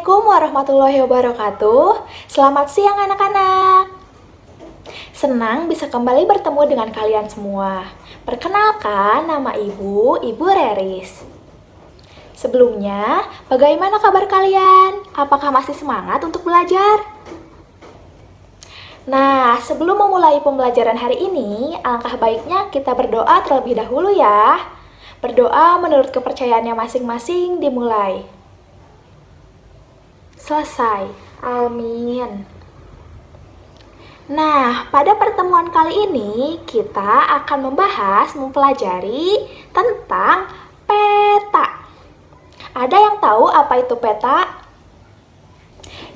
Assalamualaikum warahmatullahi wabarakatuh. Selamat siang anak-anak. Senang bisa kembali bertemu dengan kalian semua. Perkenalkan, nama Ibu Reris. Sebelumnya, bagaimana kabar kalian? Apakah masih semangat untuk belajar? Nah, sebelum memulai pembelajaran hari ini, alangkah baiknya kita berdoa terlebih dahulu ya. Berdoa menurut kepercayaannya masing-masing dimulai. Selesai. Amin. Nah, pada pertemuan kali ini kita akan mempelajari tentang peta. Ada yang tahu apa itu peta?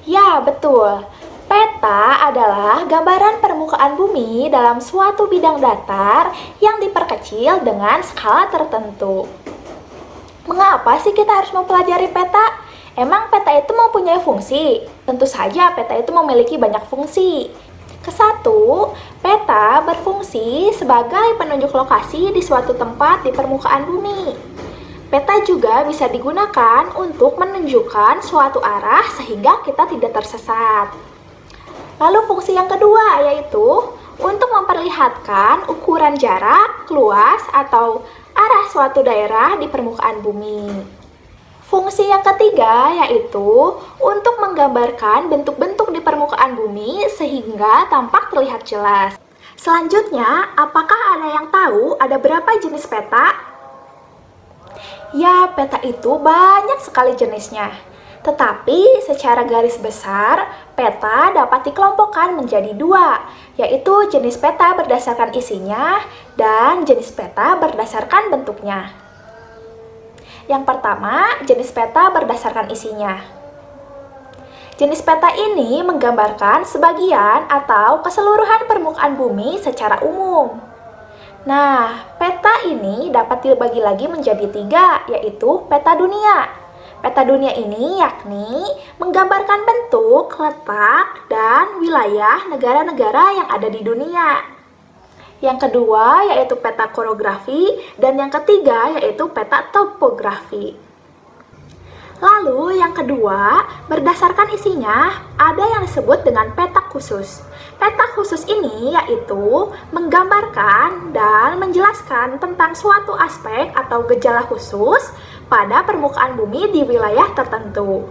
Ya, betul. Peta adalah gambaran permukaan bumi dalam suatu bidang datar yang diperkecil dengan skala tertentu. Mengapa sih kita harus mempelajari peta? Emang peta itu mempunyai fungsi? Tentu saja peta itu memiliki banyak fungsi. Kesatu, peta berfungsi sebagai penunjuk lokasi di suatu tempat di permukaan bumi. Peta juga bisa digunakan untuk menunjukkan suatu arah sehingga kita tidak tersesat. Lalu fungsi yang kedua yaitu untuk memperlihatkan ukuran jarak, luas, atau arah suatu daerah di permukaan bumi. Fungsi yang ketiga yaitu untuk menggambarkan bentuk-bentuk di permukaan bumi sehingga tampak terlihat jelas. Selanjutnya, apakah ada yang tahu ada berapa jenis peta? Ya, peta itu banyak sekali jenisnya. Tetapi secara garis besar, peta dapat dikelompokkan menjadi dua, yaitu jenis peta berdasarkan isinya dan jenis peta berdasarkan bentuknya. Yang pertama, jenis peta berdasarkan isinya. Jenis peta ini menggambarkan sebagian atau keseluruhan permukaan bumi secara umum. Nah, peta ini dapat dibagi lagi menjadi tiga, yaitu peta dunia. Peta dunia ini yakni menggambarkan bentuk, letak, dan wilayah negara-negara yang ada di dunia. Yang kedua yaitu peta korografi, dan yang ketiga yaitu peta topografi. Lalu yang kedua, berdasarkan isinya, ada yang disebut dengan peta khusus. Peta khusus ini yaitu menggambarkan dan menjelaskan tentang suatu aspek atau gejala khusus pada permukaan bumi di wilayah tertentu.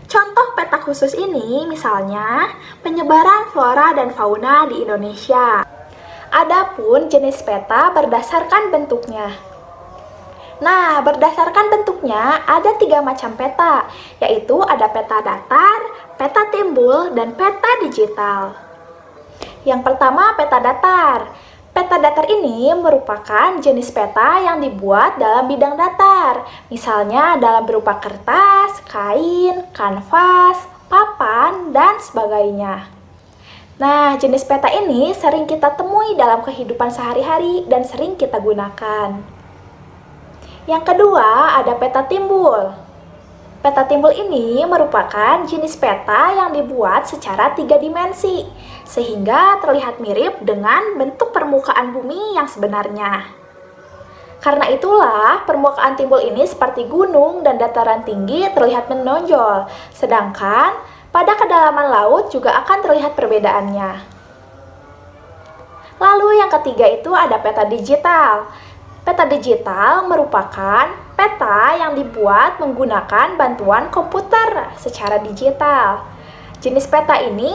Contoh peta khusus ini misalnya penyebaran flora dan fauna di Indonesia. Adapun jenis peta berdasarkan bentuknya. Nah, berdasarkan bentuknya ada tiga macam peta, yaitu ada peta datar, peta timbul, dan peta digital. Yang pertama, peta datar. Peta datar ini merupakan jenis peta yang dibuat dalam bidang datar, misalnya dalam berupa kertas, kain, kanvas, papan, dan sebagainya. Nah, jenis peta ini sering kita temui dalam kehidupan sehari-hari dan sering kita gunakan. Yang kedua, ada peta timbul. Peta timbul ini merupakan jenis peta yang dibuat secara 3 dimensi, sehingga terlihat mirip dengan bentuk permukaan bumi yang sebenarnya. Karena itulah, permukaan timbul ini seperti gunung dan dataran tinggi terlihat menonjol, sedangkan pada kedalaman laut juga akan terlihat perbedaannya. Lalu yang ketiga itu ada peta digital. Peta digital merupakan peta yang dibuat menggunakan bantuan komputer secara digital. Jenis peta ini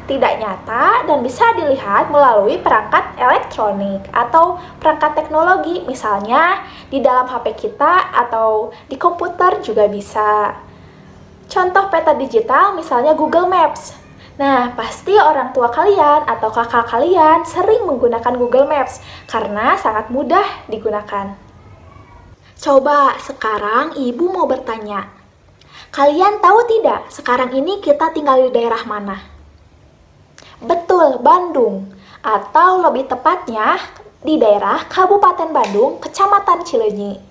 tidak nyata dan bisa dilihat melalui perangkat elektronik atau perangkat teknologi, misalnya di dalam HP kita atau di komputer juga bisa. Contoh peta digital misalnya Google Maps. Nah, pasti orang tua kalian atau kakak kalian sering menggunakan Google Maps karena sangat mudah digunakan. Coba sekarang ibu mau bertanya. Kalian tahu tidak sekarang ini kita tinggal di daerah mana? Betul, Bandung. Atau lebih tepatnya di daerah Kabupaten Bandung, Kecamatan Cileunyi.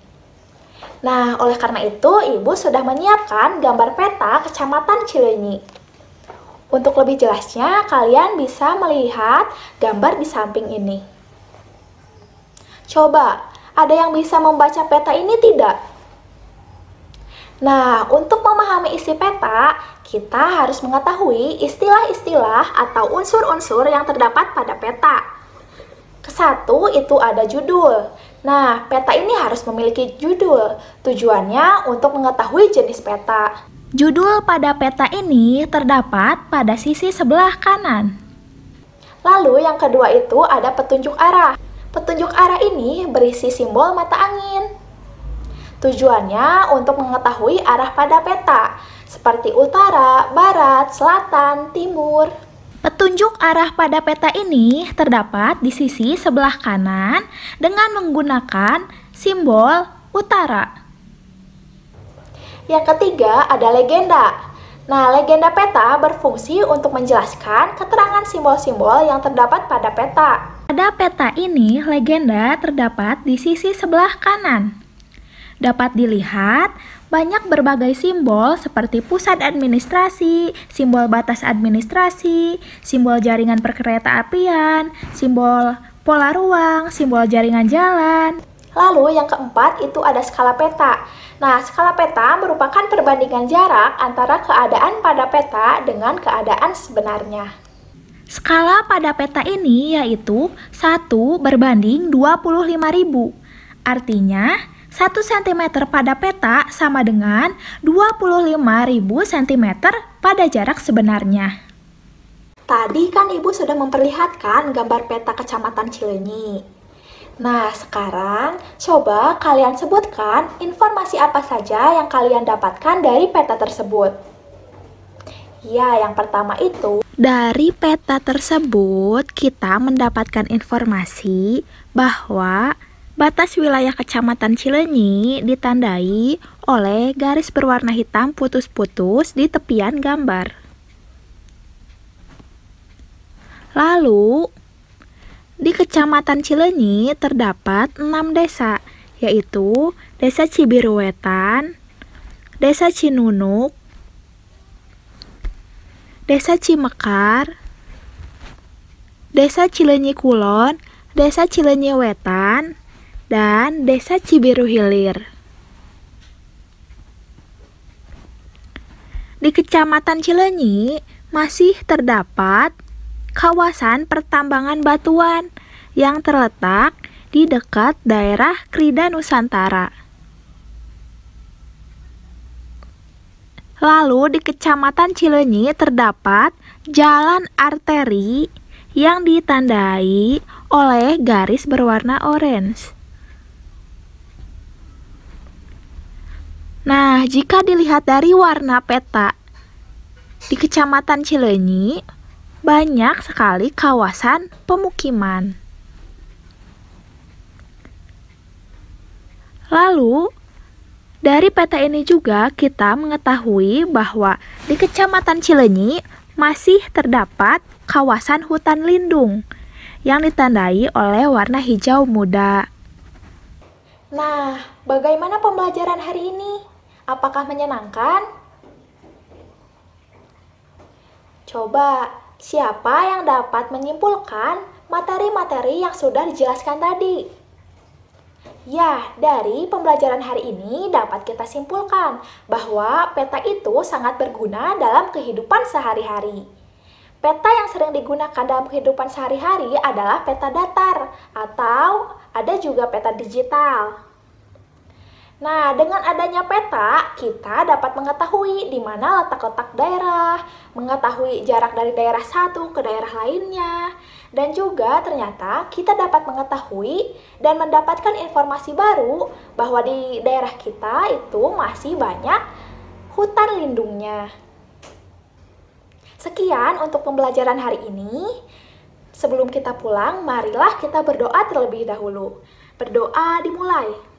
Nah, oleh karena itu, Ibu sudah menyiapkan gambar peta Kecamatan Cileunyi. Untuk lebih jelasnya, kalian bisa melihat gambar di samping ini. Coba, ada yang bisa membaca peta ini tidak? Nah, untuk memahami isi peta, kita harus mengetahui istilah-istilah atau unsur-unsur yang terdapat pada peta. Kesatu itu ada judul. Nah, peta ini harus memiliki judul. Tujuannya untuk mengetahui jenis peta. Judul pada peta ini terdapat pada sisi sebelah kanan. Lalu yang kedua itu ada petunjuk arah. Petunjuk arah ini berisi simbol mata angin. Tujuannya untuk mengetahui arah pada peta, seperti utara, barat, selatan, timur. Petunjuk arah pada peta ini terdapat di sisi sebelah kanan dengan menggunakan simbol utara. Yang ketiga ada legenda. Nah, legenda peta berfungsi untuk menjelaskan keterangan simbol-simbol yang terdapat pada peta. Pada peta ini, legenda terdapat di sisi sebelah kanan. Dapat dilihat banyak berbagai simbol seperti pusat administrasi, simbol batas administrasi, simbol jaringan perkeretaapian, simbol pola ruang, simbol jaringan jalan. Lalu yang keempat itu ada skala peta. Nah, skala peta merupakan perbandingan jarak antara keadaan pada peta dengan keadaan sebenarnya. Skala pada peta ini yaitu 1 berbanding 25.000. Artinya, 1 cm pada peta sama dengan 25.000 cm pada jarak sebenarnya. Tadi kan Ibu sudah memperlihatkan gambar peta Kecamatan Cileunyi. Nah, sekarang coba kalian sebutkan informasi apa saja yang kalian dapatkan dari peta tersebut. Ya, yang pertama itu, dari peta tersebut kita mendapatkan informasi bahwa batas wilayah Kecamatan Cileunyi ditandai oleh garis berwarna hitam putus-putus di tepian gambar. Lalu, di Kecamatan Cileunyi terdapat 6 desa, yaitu Desa Cibiru Wetan, Desa Cinunuk, Desa Cimekar, Desa Cileunyi Kulon, Desa Cileunyi Wetan, dan Desa Cibiru Hilir. Di Kecamatan Cileunyi masih terdapat kawasan pertambangan batuan yang terletak di dekat daerah Krida Nusantara. Lalu di Kecamatan Cileunyi terdapat jalan arteri yang ditandai oleh garis berwarna orange. Nah, jika dilihat dari warna peta di Kecamatan Cileunyi, banyak sekali kawasan pemukiman. Lalu, dari peta ini juga kita mengetahui bahwa di Kecamatan Cileunyi masih terdapat kawasan hutan lindung yang ditandai oleh warna hijau muda. Nah, bagaimana pembelajaran hari ini? Apakah menyenangkan? Coba, siapa yang dapat menyimpulkan materi-materi yang sudah dijelaskan tadi? Ya, dari pembelajaran hari ini dapat kita simpulkan bahwa peta itu sangat berguna dalam kehidupan sehari-hari. Peta yang sering digunakan dalam kehidupan sehari-hari adalah peta datar atau ada juga peta digital. Nah, dengan adanya peta, kita dapat mengetahui di mana letak-letak daerah, mengetahui jarak dari daerah satu ke daerah lainnya, dan juga ternyata kita dapat mengetahui dan mendapatkan informasi baru bahwa di daerah kita itu masih banyak hutan lindungnya. Sekian untuk pembelajaran hari ini. Sebelum kita pulang, marilah kita berdoa terlebih dahulu. Berdoa dimulai.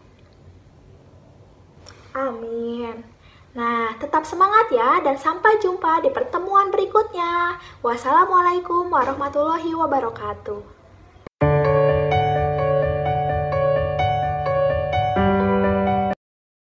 Amin. Nah, tetap semangat ya dan sampai jumpa di pertemuan berikutnya. Wassalamualaikum warahmatullahi wabarakatuh.